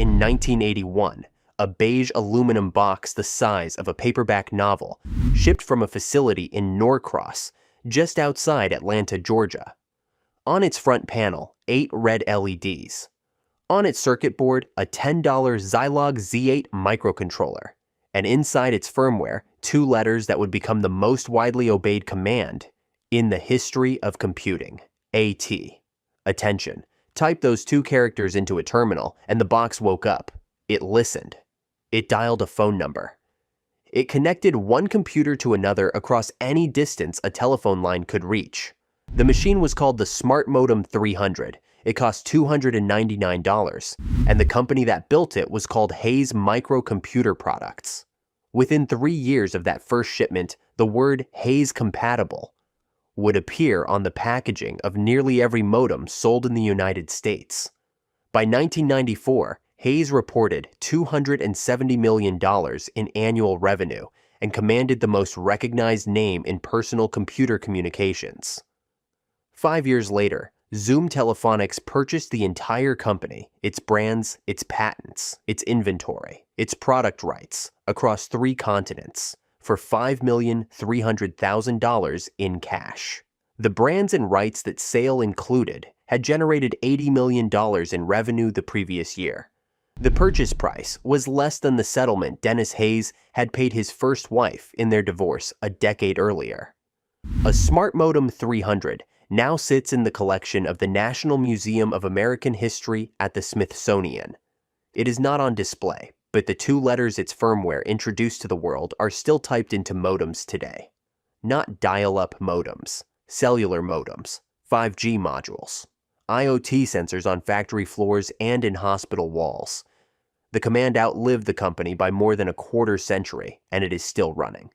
in 1981, a beige aluminum box the size of a paperback novel, shipped from a facility in Norcross, just outside Atlanta, Georgia. On its front panel, 8 red LEDs. On its circuit board, a $10 Zilog Z8 microcontroller. And inside its firmware, 2 letters that would become the most widely obeyed command in the history of computing, AT. Attention. Type those 2 characters into a terminal, and the box woke up. It listened. It dialed a phone number. It connected one computer to another across any distance a telephone line could reach. The machine was called the Smartmodem 300. It cost $299, and the company that built it was called Hayes Microcomputer Products. Within 3 years of that first shipment, the word Hayes Compatible would appear on the packaging of nearly every modem sold in the United States. By 1994, Hayes reported $270 million in annual revenue and commanded the most recognized name in personal computer communications. 5 years later, Zoom Telephonics purchased the entire company, its brands, its patents, its inventory, its product rights, across 3 continents, for $5,300,000 in cash. The brands and rights that sale included had generated $80 million in revenue the previous year. The purchase price was less than the settlement Dennis Hayes had paid his first wife in their divorce a decade earlier. A Smartmodem 300 now sits in the collection of the National Museum of American History at the Smithsonian. It is not on display, but the 2 letters its firmware introduced to the world are still typed into modems today. Not dial-up modems, cellular modems, 5G modules, IoT sensors on factory floors and in hospital walls. The command outlived the company by more than a quarter century, and it is still running.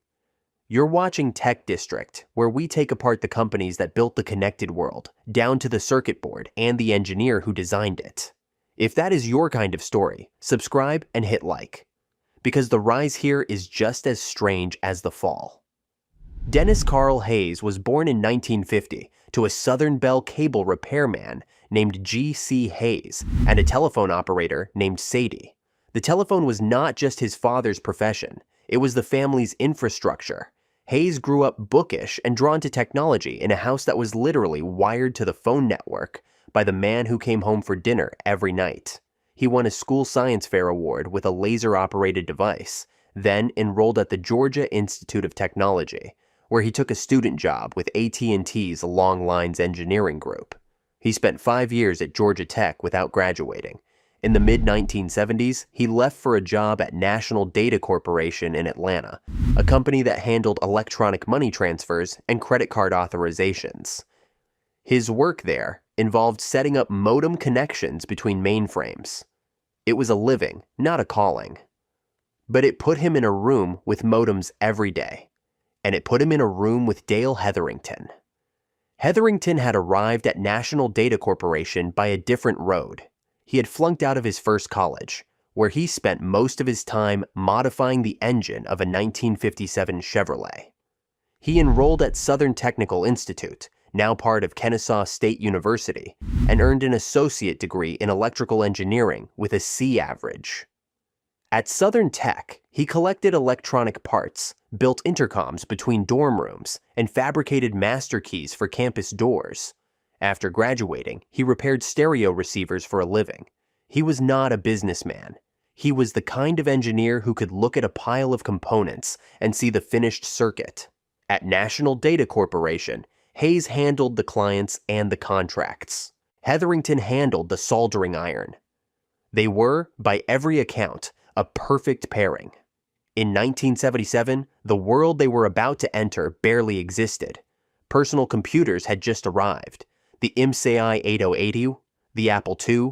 You're watching Tech District, where we take apart the companies that built the connected world, down to the circuit board and the engineer who designed it. If that is your kind of story, subscribe and hit like, because the rise here is just as strange as the fall. Dennis Carl Hayes was born in 1950 to a Southern Bell cable repairman named G.C. Hayes and a telephone operator named Sadie. The telephone was not just his father's profession, it was the family's infrastructure. Hayes grew up bookish and drawn to technology in a house that was literally wired to the phone network by the man who came home for dinner every night. He won a school science fair award with a laser-operated device, then enrolled at the Georgia Institute of Technology, where he took a student job with AT&T's Long Lines Engineering Group. He spent 5 years at Georgia Tech without graduating. In the mid-1970s, he left for a job at National Data Corporation in Atlanta, a company that handled electronic money transfers and credit card authorizations. His work there involved setting up modem connections between mainframes. It was a living, not a calling. But it put him in a room with modems every day. And it put him in a room with Dale Hetherington. Hetherington had arrived at National Data Corporation by a different road. He had flunked out of his first college, where he spent most of his time modifying the engine of a 1957 Chevrolet. He enrolled at Southern Technical Institute, now part of Kennesaw State University, and earned an associate degree in electrical engineering with a C average. At Southern Tech, he collected electronic parts, built intercoms between dorm rooms, and fabricated master keys for campus doors. After graduating, he repaired stereo receivers for a living. He was not a businessman. He was the kind of engineer who could look at a pile of components and see the finished circuit. At National Data Corporation, Hayes handled the clients and the contracts. Hetherington handled the soldering iron. They were, by every account, a perfect pairing. In 1977, the world they were about to enter barely existed. Personal computers had just arrived. The MCI 8080, the Apple II,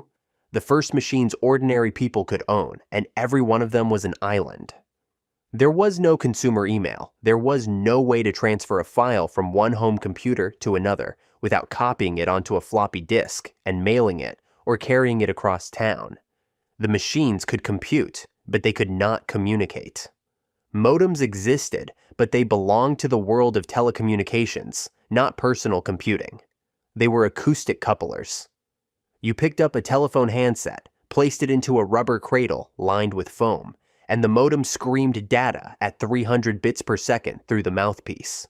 the first machines ordinary people could own, and every one of them was an island. There was no consumer email. There was no way to transfer a file from one home computer to another without copying it onto a floppy disk and mailing it or carrying it across town. The machines could compute, but they could not communicate. Modems existed, but they belonged to the world of telecommunications, not personal computing. They were acoustic couplers. You picked up a telephone handset, placed it into a rubber cradle lined with foam, and the modem screamed data at 300 bits per second through the mouthpiece.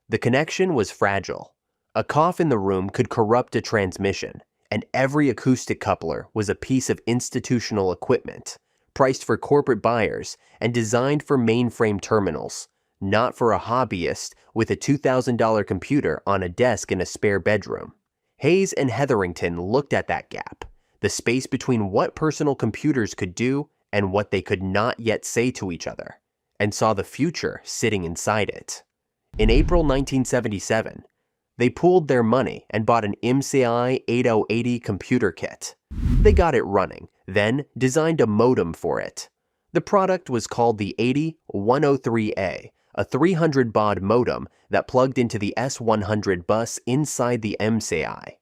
The connection was fragile. A cough in the room could corrupt a transmission, and every acoustic coupler was a piece of institutional equipment, priced for corporate buyers and designed for mainframe terminals, not for a hobbyist with a $2,000 computer on a desk in a spare bedroom. Hayes and Hetherington looked at that gap, the space between what personal computers could do and what they could not yet say to each other, and saw the future sitting inside it. In April 1977, they pooled their money and bought an MCI 8080 computer kit. They got it running, then designed a modem for it. The product was called the 80103A, a 300 baud modem that plugged into the S100 bus inside the MCI.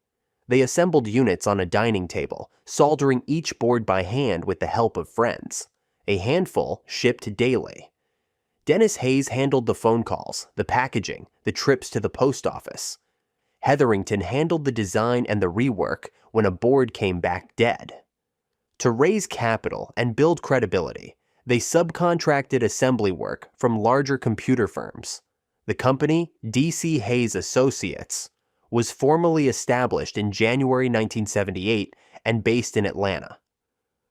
They assembled units on a dining table, soldering each board by hand with the help of friends. A handful shipped daily. Dennis Hayes handled the phone calls, the packaging, the trips to the post office. Hetherington handled the design and the rework when a board came back dead. To raise capital and build credibility, they subcontracted assembly work from larger computer firms. The company, D.C. Hayes Associates, was formally established in January 1978 and based in Atlanta.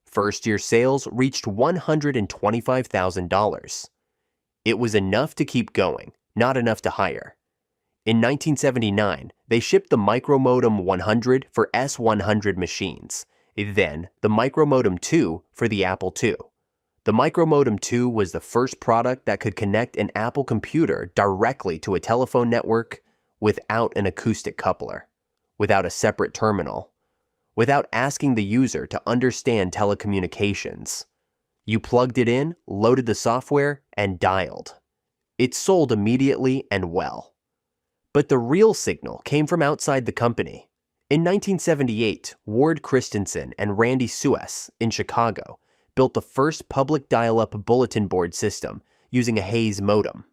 First-year sales reached $125,000. It was enough to keep going, not enough to hire. In 1979, they shipped the Micromodem 100 for S100 machines, then the Micromodem 2 for the Apple II. The Micromodem 2 was the first product that could connect an Apple computer directly to a telephone network without an acoustic coupler, without a separate terminal, without asking the user to understand telecommunications. You plugged it in, loaded the software, and dialed. It sold immediately and well. But the real signal came from outside the company. In 1978, Ward Christensen and Randy Suess in Chicago built the first public dial-up bulletin board system using a Hayes modem.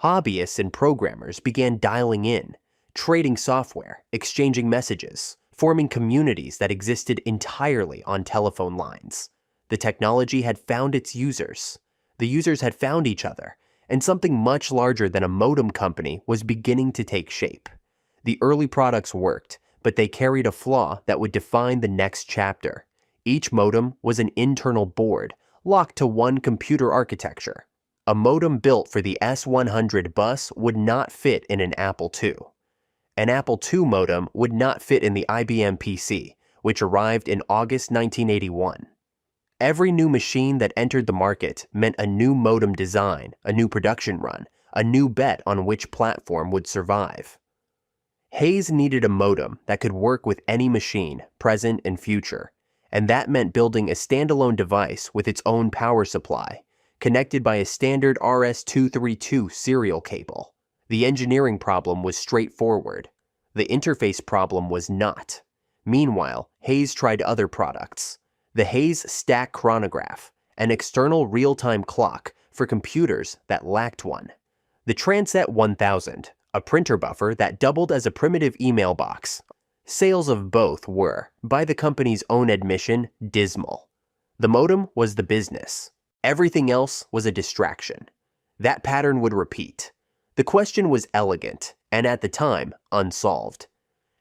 Hobbyists and programmers began dialing in, trading software, exchanging messages, forming communities that existed entirely on telephone lines. The technology had found its users. The users had found each other, and something much larger than a modem company was beginning to take shape. The early products worked, but they carried a flaw that would define the next chapter. Each modem was an internal board, locked to one computer architecture. A modem built for the S100 bus would not fit in an Apple II. An Apple II modem would not fit in the IBM PC, which arrived in August 1981. Every new machine that entered the market meant a new modem design, a new production run, a new bet on which platform would survive. Hayes needed a modem that could work with any machine, present and future, and that meant building a standalone device with its own power supply, connected by a standard RS-232 serial cable. The engineering problem was straightforward. The interface problem was not. Meanwhile, Hayes tried other products. The Hayes Stack Chronograph, an external real-time clock for computers that lacked one. The Transat 1000, a printer buffer that doubled as a primitive email box. Sales of both were, by the company's own admission, dismal. The modem was the business. Everything else was a distraction. That pattern would repeat. The question was elegant, and at the time, unsolved.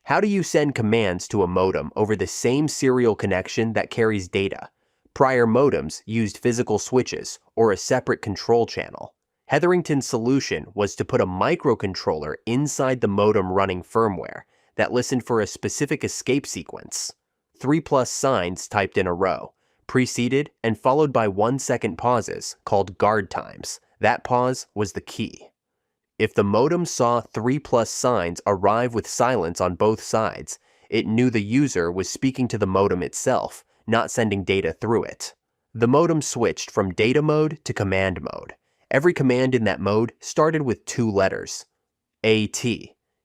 How do you send commands to a modem over the same serial connection that carries data? Prior modems used physical switches or a separate control channel. Hetherington's solution was to put a microcontroller inside the modem running firmware that listened for a specific escape sequence. 3+ signs typed in a row, preceded and followed by 1-second pauses called guard times. That pause was the key. If the modem saw 3+ signs arrive with silence on both sides, it knew the user was speaking to the modem itself, not sending data through it. The modem switched from data mode to command mode. Every command in that mode started with 2 letters. AT.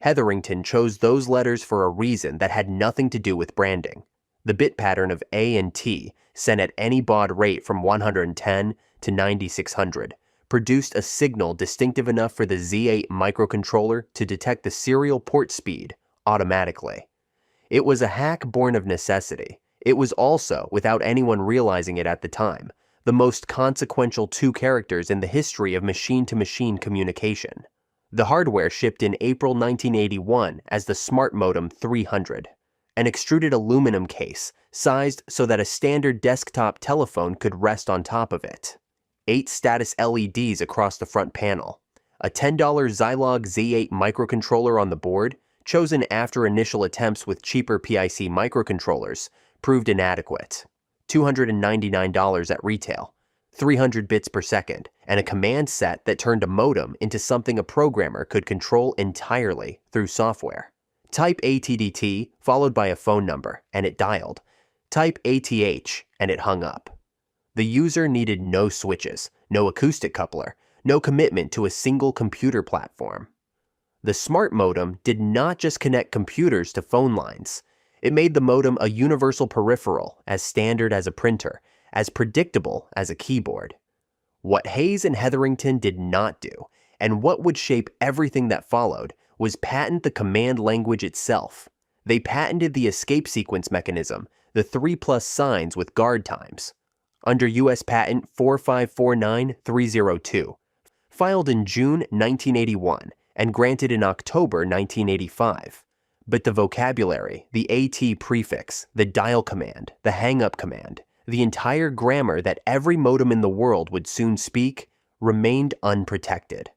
Hetherington chose those letters for a reason that had nothing to do with branding. The bit pattern of A and T, sent at any baud rate from 110 to 9600, produced a signal distinctive enough for the Z8 microcontroller to detect the serial port speed automatically. It was a hack born of necessity. It was also, without anyone realizing it at the time, the most consequential two characters in the history of machine-to-machine communication. The hardware shipped in April 1981 as the Smartmodem 300, an extruded aluminum case sized so that a standard desktop telephone could rest on top of it. 8 status LEDs across the front panel, a $10 Zilog Z8 microcontroller on the board, chosen after initial attempts with cheaper PIC microcontrollers, proved inadequate. $299 at retail, 300 bits per second, and a command set that turned a modem into something a programmer could control entirely through software. Type ATDT followed by a phone number, and it dialed. Type ATH, and it hung up. The user needed no switches, no acoustic coupler, no commitment to a single computer platform. The Smartmodem did not just connect computers to phone lines. It made the modem a universal peripheral, as standard as a printer, as predictable as a keyboard. What Hayes and Hetherington did not do, and what would shape everything that followed, was patent the command language itself. They patented the escape sequence mechanism, the 3+ signs with guard times. Under U.S. Patent 4549302, filed in June 1981 and granted in October 1985. But the vocabulary, the AT prefix, the dial command, the hang-up command, the entire grammar that every modem in the world would soon speak, remained unprotected.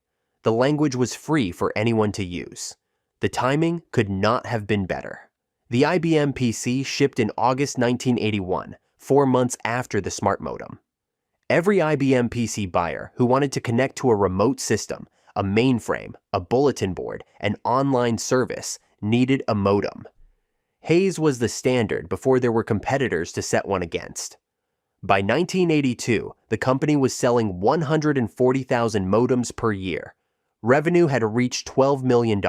The language was free for anyone to use. The timing could not have been better. The IBM PC shipped in August 1981, 4 months after the Smartmodem. Every IBM PC buyer who wanted to connect to a remote system, a mainframe, a bulletin board, an online service, needed a modem. Hayes was the standard before there were competitors to set one against. By 1982, the company was selling 140,000 modems per year. Revenue had reached $12 million,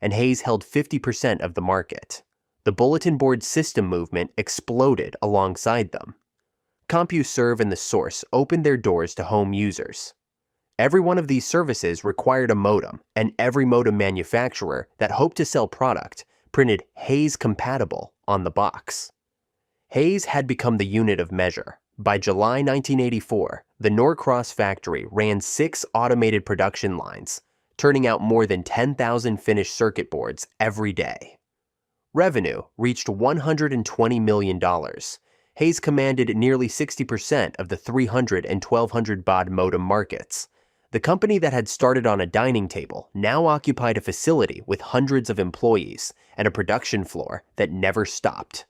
and Hayes held 50% of the market. The bulletin board system movement exploded alongside them. CompuServe and The Source opened their doors to home users. Every one of these services required a modem, and every modem manufacturer that hoped to sell product printed Hayes Compatible on the box. Hayes had become the unit of measure. By July 1984, the Norcross factory ran 6 automated production lines, turning out more than 10,000 finished circuit boards every day. Revenue reached $120 million. Hayes commanded nearly 60% of the 300 and 1200 baud modem markets. The company that had started on a dining table now occupied a facility with hundreds of employees and a production floor that never stopped.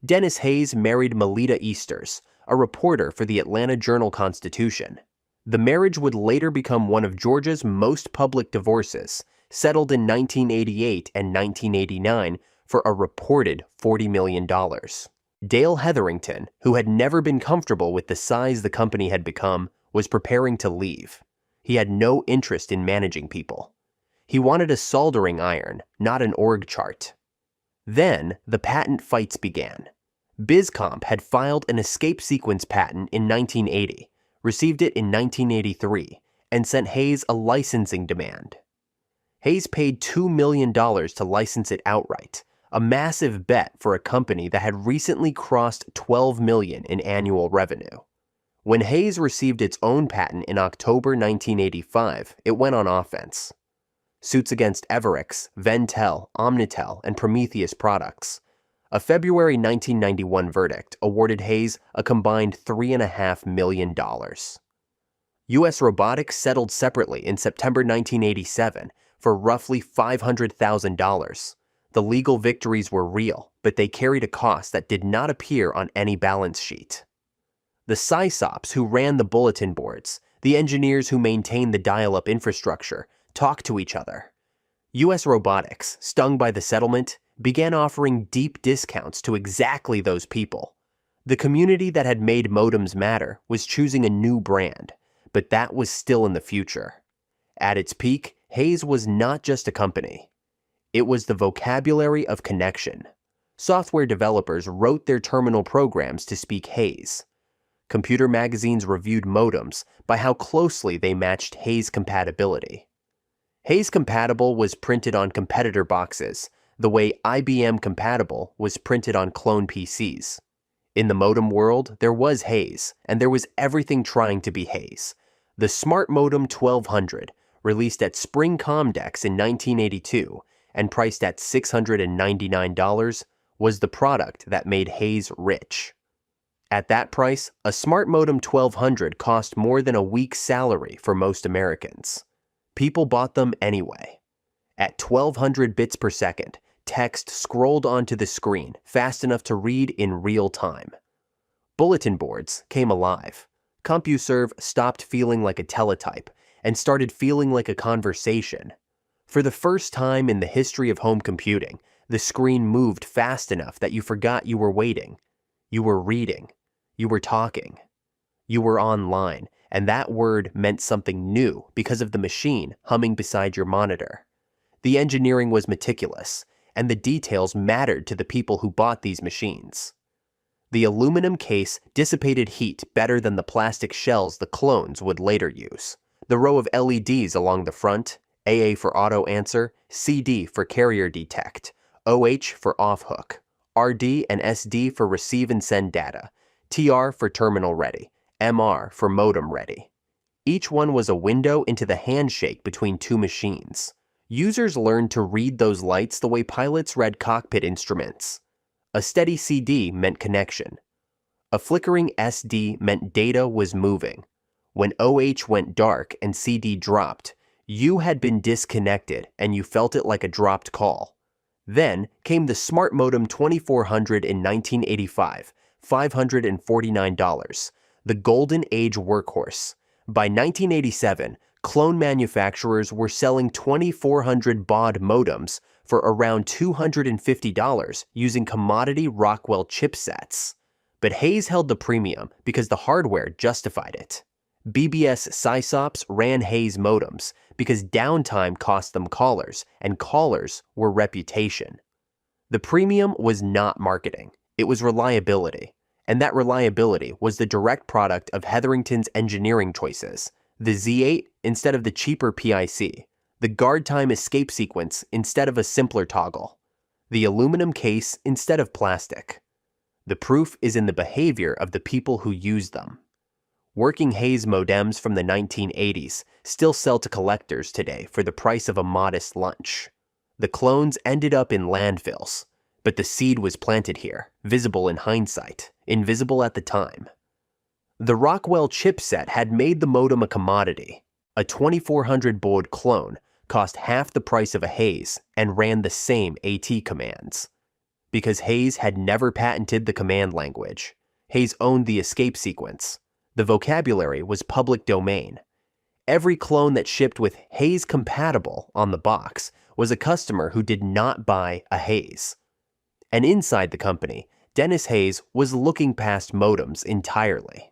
Dennis Hayes married Melita Easters, a reporter for the Atlanta Journal-Constitution. The marriage would later become one of Georgia's most public divorces, settled in 1988 and 1989 for a reported $40 million. Dale Hetherington, who had never been comfortable with the size the company had become, was preparing to leave. He had no interest in managing people. He wanted a soldering iron, not an org chart. Then, the patent fights began. BizComp had filed an escape sequence patent in 1980, received it in 1983, and sent Hayes a licensing demand. Hayes paid $2 million to license it outright, a massive bet for a company that had recently crossed $12 million in annual revenue. When Hayes received its own patent in October 1985, it went on offense. Suits against Everix, Ventel, Omnitel, and Prometheus products. A February 1991 verdict awarded Hayes a combined $3.5 million. U.S. Robotics settled separately in September 1987 for roughly $500,000. The legal victories were real, but they carried a cost that did not appear on any balance sheet. The SysOps who ran the bulletin boards, the engineers who maintained the dial-up infrastructure, talked to each other. U.S. Robotics, stung by the settlement, began offering deep discounts to exactly those people. The community that had made modems matter was choosing a new brand, but that was still in the future. At its peak, Hayes was not just a company. It was the vocabulary of connection. Software developers wrote their terminal programs to speak Hayes. Computer magazines reviewed modems by how closely they matched Hayes compatibility. Hayes Compatible was printed on competitor boxes, the way IBM Compatible was printed on clone PCs. In the modem world, there was Hayes, and there was everything trying to be Hayes. The Smartmodem 1200, released at Spring Comdex in 1982 and priced at $699, was the product that made Hayes rich. At that price, a Smartmodem 1200 cost more than a week's salary for most Americans. People bought them anyway. At 1200 bits per second, text scrolled onto the screen fast enough to read in real time. Bulletin boards came alive. CompuServe stopped feeling like a teletype and started feeling like a conversation. For the first time in the history of home computing, the screen moved fast enough that you forgot you were waiting. You were reading. You were talking. You were online, and that word meant something new because of the machine humming beside your monitor. The engineering was meticulous, and the details mattered to the people who bought these machines. The aluminum case dissipated heat better than the plastic shells the clones would later use. The row of LEDs along the front, AA for auto answer, CD for carrier detect, OH for off hook, RD and SD for receive and send data, TR for terminal ready, MR for modem ready. Each one was a window into the handshake between two machines. Users learned to read those lights the way pilots read cockpit instruments. A steady CD meant connection. A flickering SD meant data was moving. When OH went dark and CD dropped, you had been disconnected and you felt it like a dropped call. Then came the Smartmodem 2400 in 1985, $549, the golden age workhorse. By 1987, clone manufacturers were selling 2400 baud modems for around $250 using commodity Rockwell chipsets. But Hayes held the premium because the hardware justified it. BBS SysOps ran Hayes modems because downtime cost them callers, and callers were reputation. The premium was not marketing, it was reliability. And that reliability was the direct product of Hetherington's engineering choices. The Z8 instead of the cheaper PIC, the guard time escape sequence instead of a simpler toggle, the aluminum case instead of plastic. The proof is in the behavior of the people who use them. Working Hayes modems from the 1980s still sell to collectors today for the price of a modest lunch. The clones ended up in landfills, but the seed was planted here, visible in hindsight, invisible at the time. The Rockwell chipset had made the modem a commodity. A 2400 baud clone cost half the price of a Hayes and ran the same AT commands. Because Hayes had never patented the command language, Hayes owned the escape sequence. The vocabulary was public domain. Every clone that shipped with Hayes compatible on the box was a customer who did not buy a Hayes. And inside the company, Dennis Hayes was looking past modems entirely.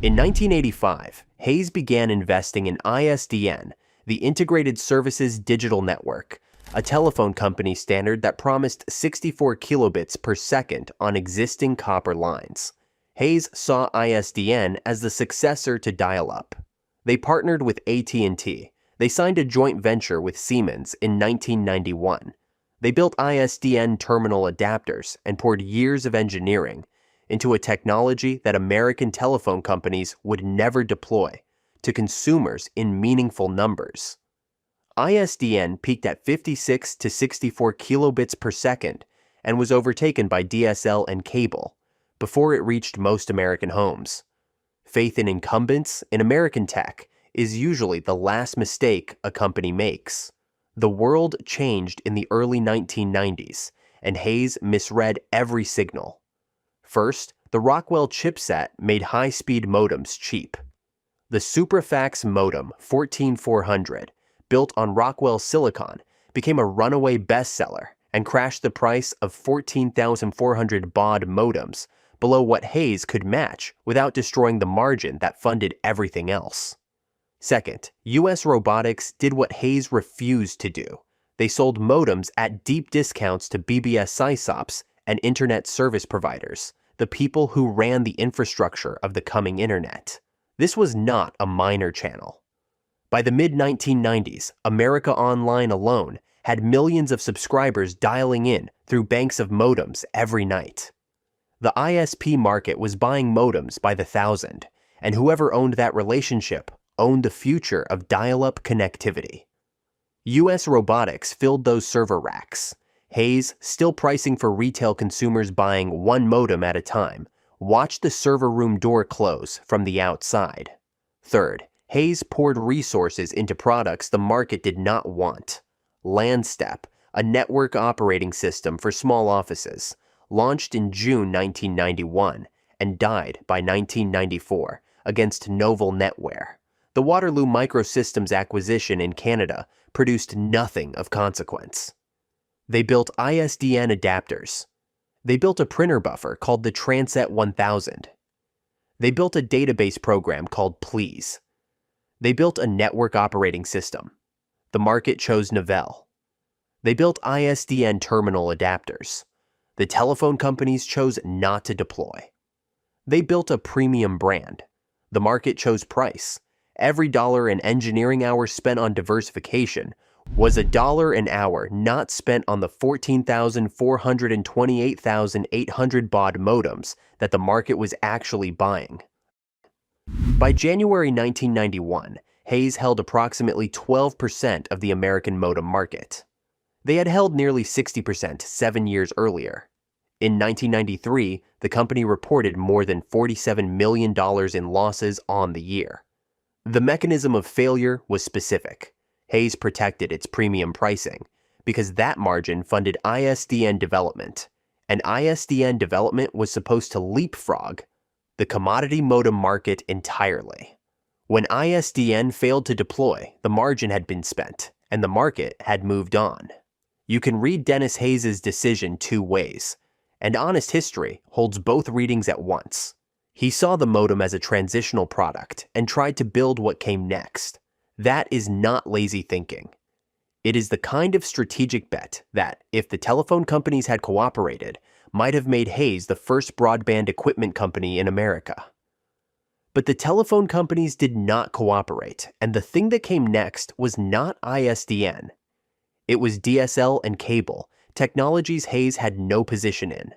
In 1985, Hayes began investing in ISDN, the Integrated Services Digital Network, a telephone company standard that promised 64 kilobits per second on existing copper lines. Hayes saw ISDN as the successor to dial-up. They partnered with AT&T. They signed a joint venture with Siemens in 1991. They built ISDN terminal adapters and poured years of engineering into a technology that American telephone companies would never deploy to consumers in meaningful numbers. ISDN peaked at 56 to 64 kilobits per second and was overtaken by DSL and cable before it reached most American homes. Faith in incumbents in American tech is usually the last mistake a company makes. The world changed in the early 1990s, and Hayes misread every signal. First, the Rockwell chipset made high-speed modems cheap. The Suprafax modem 14400, built on Rockwell silicon, became a runaway bestseller and crashed the price of 14,400 baud modems below what Hayes could match without destroying the margin that funded everything else. Second, US Robotics did what Hayes refused to do. They sold modems at deep discounts to BBS SysOps and internet service providers, the people who ran the infrastructure of the coming internet. This was not a minor channel. By the mid-1990s, America Online alone had millions of subscribers dialing in through banks of modems every night. The ISP market was buying modems by the thousand, and whoever owned that relationship owned the future of dial-up connectivity. US Robotics filled those server racks. Hayes, still pricing for retail consumers buying one modem at a time, watched the server room door close from the outside. Third, Hayes poured resources into products the market did not want. LandStep, a network operating system for small offices, launched in June 1991 and died by 1994 against Novel Netware. The Waterloo Microsystems acquisition in Canada produced nothing of consequence. They built ISDN adapters. They built a printer buffer called the Transat 1000. They built a database program called Please. They built a network operating system. The market chose Novell. They built ISDN terminal adapters. The telephone companies chose not to deploy. They built a premium brand. The market chose price. Every dollar in engineering hours spent on diversification was $1 an hour not spent on the 14,400 and 28,800 baud modems that the market was actually buying. By January 1991, Hayes held approximately 12% of the American modem market. They had held nearly 60% 7 years earlier. In 1993, the company reported more than $47 million in losses on the year. The mechanism of failure was specific. Hayes protected its premium pricing because that margin funded ISDN development, and ISDN development was supposed to leapfrog the commodity modem market entirely. When ISDN failed to deploy, the margin had been spent, and the market had moved on. You can read Dennis Hayes' decision two ways, and honest history holds both readings at once. He saw the modem as a transitional product and tried to build what came next. That is not lazy thinking. It is the kind of strategic bet that, if the telephone companies had cooperated, might have made Hayes the first broadband equipment company in America. But the telephone companies did not cooperate, and the thing that came next was not ISDN. It was DSL and cable, technologies Hayes had no position in.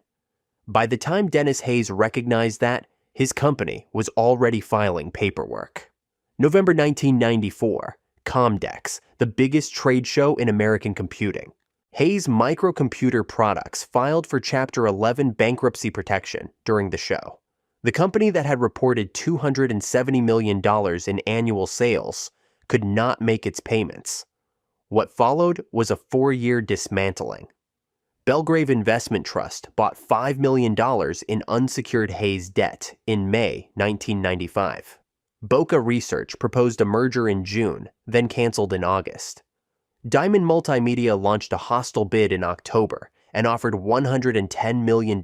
By the time Dennis Hayes recognized that, his company was already filing paperwork. November 1994, Comdex, the biggest trade show in American computing. Hayes Microcomputer Products filed for Chapter 11 bankruptcy protection during the show. The company that had reported $270 million in annual sales could not make its payments. What followed was a 4-year dismantling. Belgrave Investment Trust bought $5 million in unsecured Hayes debt in May 1995. Boca Research proposed a merger in June, then canceled in August. Diamond Multimedia launched a hostile bid in October and offered $110 million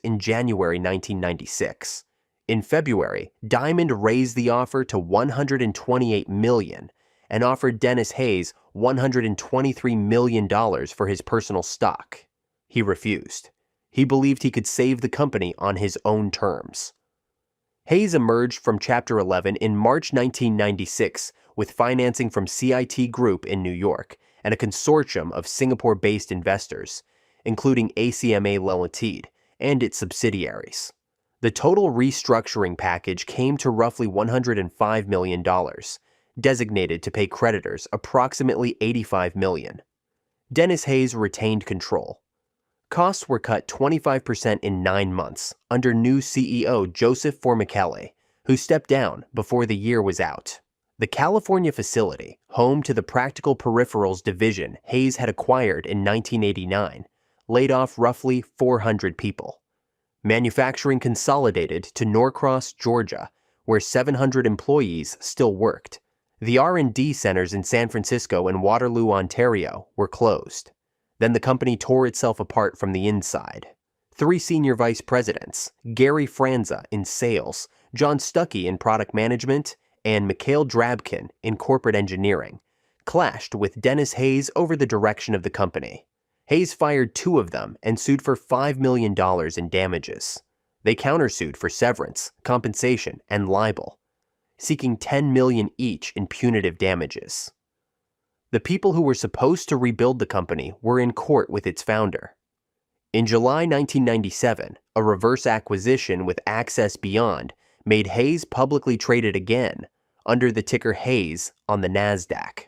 in January 1996. In February, Diamond raised the offer to $128 million and offered Dennis Hayes $123 million for his personal stock. He refused. He believed he could save the company on his own terms. Hayes emerged from Chapter 11 in March 1996 with financing from CIT Group in New York and a consortium of Singapore-based investors, including ACMA Limited and its subsidiaries. The total restructuring package came to roughly $105 million, designated to pay creditors approximately $85 million. Dennis Hayes retained control. Costs were cut 25% in 9 months under new CEO Joseph Formichelli, who stepped down before the year was out. The California facility, home to the Practical Peripherals division Hayes had acquired in 1989, laid off roughly 400 people. Manufacturing consolidated to Norcross, Georgia, where 700 employees still worked. The R&D centers in San Francisco and Waterloo, Ontario, were closed. Then the company tore itself apart from the inside. 3 senior vice presidents, Gary Franza in sales, John Stuckey in product management, and Mikhail Drabkin in corporate engineering, clashed with Dennis Hayes over the direction of the company. Hayes fired 2 of them and sued for $5 million in damages. They countersued for severance, compensation, and libel, seeking $10 million each in punitive damages. The people who were supposed to rebuild the company were in court with its founder. In July 1997, a reverse acquisition with Access Beyond made Hayes publicly traded again under the ticker Hayes on the NASDAQ.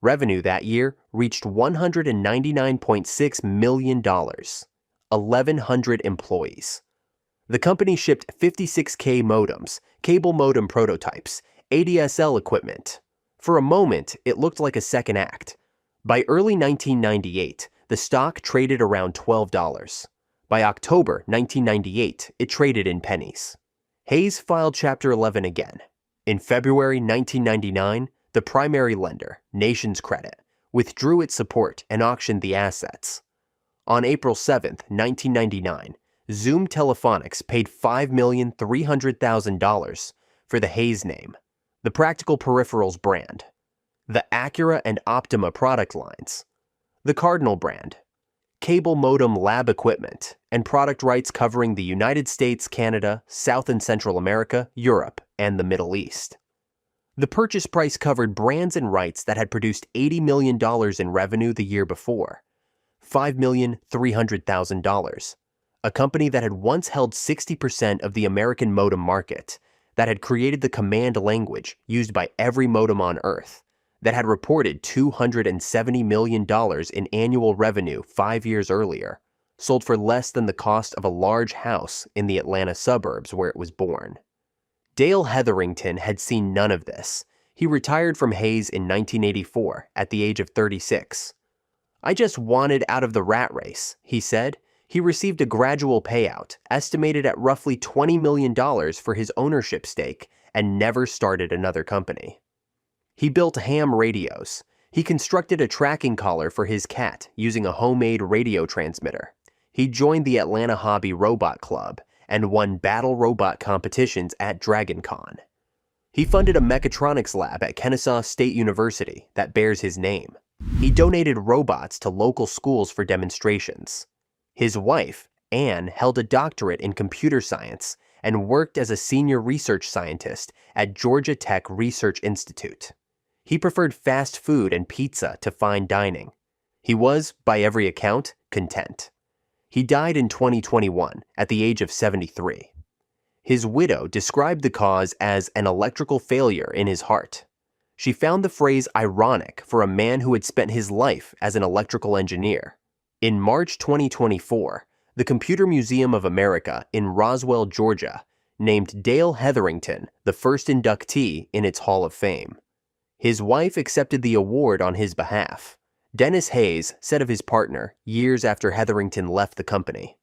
Revenue that year reached $199.6 million, 1,100 employees. The company shipped 56K modems, cable modem prototypes, ADSL equipment. For a moment, it looked like a second act. By early 1998, the stock traded around $12. By October 1998, it traded in pennies. Hayes filed Chapter 11 again. In February 1999, the primary lender, Nations Credit, withdrew its support and auctioned the assets. On April 7, 1999, Zoom Telephonics paid $5,300,000 for the Hayes name, the Practical Peripherals brand, the Acura and Optima product lines, the Cardinal brand, cable modem lab equipment, and product rights covering the United States, Canada, South and Central America, Europe, and the Middle East. The purchase price covered brands and rights that had produced $80 million in revenue the year before, $5,300,000, a company that had once held 60% of the American modem market, that had created the command language used by every modem on Earth, that had reported $270 million in annual revenue 5 years earlier, sold for less than the cost of a large house in the Atlanta suburbs where it was born. Dale Hetherington had seen none of this. He retired from Hayes in 1984 at the age of 36. "I just wanted out of the rat race," he said. He received a gradual payout, estimated at roughly $20 million for his ownership stake, and never started another company. He built ham radios. He constructed a tracking collar for his cat using a homemade radio transmitter. He joined the Atlanta Hobby Robot Club and won battle robot competitions at DragonCon. He funded a mechatronics lab at Kennesaw State University that bears his name. He donated robots to local schools for demonstrations. His wife, Anne, held a doctorate in computer science and worked as a senior research scientist at Georgia Tech Research Institute. He preferred fast food and pizza to fine dining. He was, by every account, content. He died in 2021 at the age of 73. His widow described the cause as an electrical failure in his heart. She found the phrase ironic for a man who had spent his life as an electrical engineer. In March 2024, the Computer Museum of America in Roswell, Georgia, named Dale Hetherington the first inductee in its Hall of Fame. His wife accepted the award on his behalf. Dennis Hayes said of his partner years after Hetherington left the company,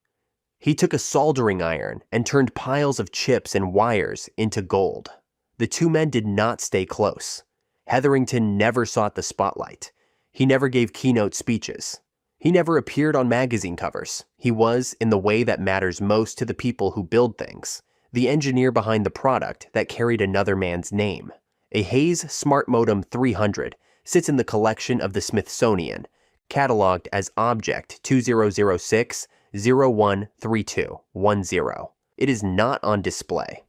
"He took a soldering iron and turned piles of chips and wires into gold." The two men did not stay close. Hetherington never sought the spotlight. He never gave keynote speeches. He never appeared on magazine covers. He was, in the way that matters most to the people who build things, the engineer behind the product that carried another man's name. A Hayes Smartmodem 300 sits in the collection of the Smithsonian, cataloged as Object 2006-013210. It is not on display.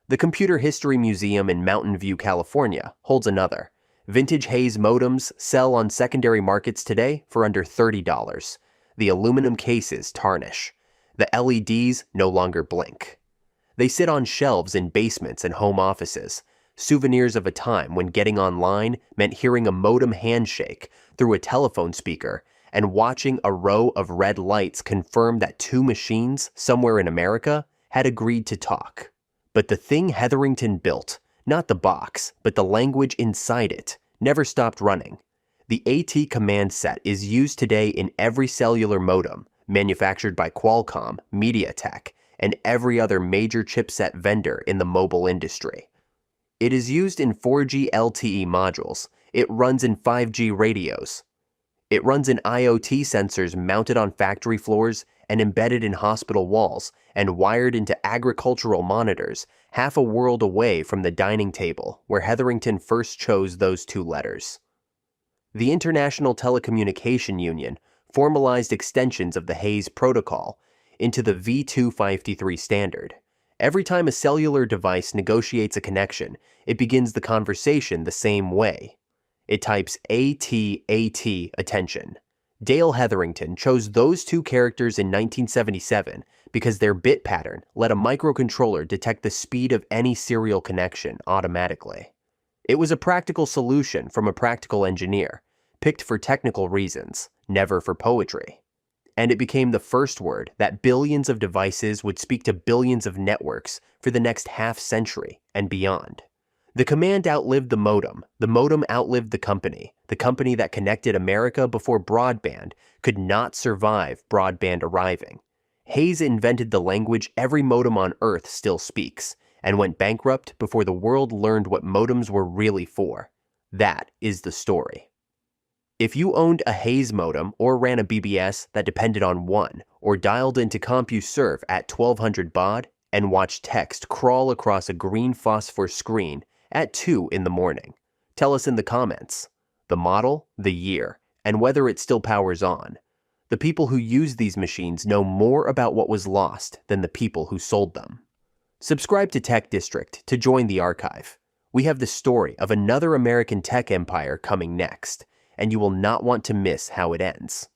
The Computer History Museum in Mountain View, California, holds another. Vintage Hayes modems sell on secondary markets today for under $30. The aluminum cases tarnish. The LEDs no longer blink. They sit on shelves in basements and home offices, souvenirs of a time when getting online meant hearing a modem handshake through a telephone speaker and watching a row of red lights confirm that two machines somewhere in America had agreed to talk. But the thing Hetherington built, not the box, but the language inside it, never stopped running. The AT command set is used today in every cellular modem manufactured by Qualcomm, MediaTek, and every other major chipset vendor in the mobile industry. It is used in 4G LTE modules. It runs in 5G radios. It runs in IoT sensors mounted on factory floors and embedded in hospital walls and wired into agricultural monitors half a world away from the dining table where Hetherington first chose those two letters. The International Telecommunication Union formalized extensions of the Hayes protocol into the V253 standard. Every time a cellular device negotiates a connection, it begins the conversation the same way. It types AT, attention. Dale Hetherington chose those two characters in 1977 because their bit pattern let a microcontroller detect the speed of any serial connection automatically. It was a practical solution from a practical engineer, picked for technical reasons, never for poetry. And it became the first word that billions of devices would speak to billions of networks for the next half-century and beyond. The command outlived the modem outlived the company that connected America before broadband could not survive broadband arriving. Hayes invented the language every modem on Earth still speaks, and went bankrupt before the world learned what modems were really for. That is the story. If you owned a Hayes modem or ran a BBS that depended on one, or dialed into CompuServe at 1200 baud and watched text crawl across a green phosphor screen at 2 in the morning, tell us in the comments the model, the year, and whether it still powers on. The people who use these machines know more about what was lost than the people who sold them. Subscribe to Tech District to join the archive. We have the story of another American tech empire coming next, and you will not want to miss how it ends.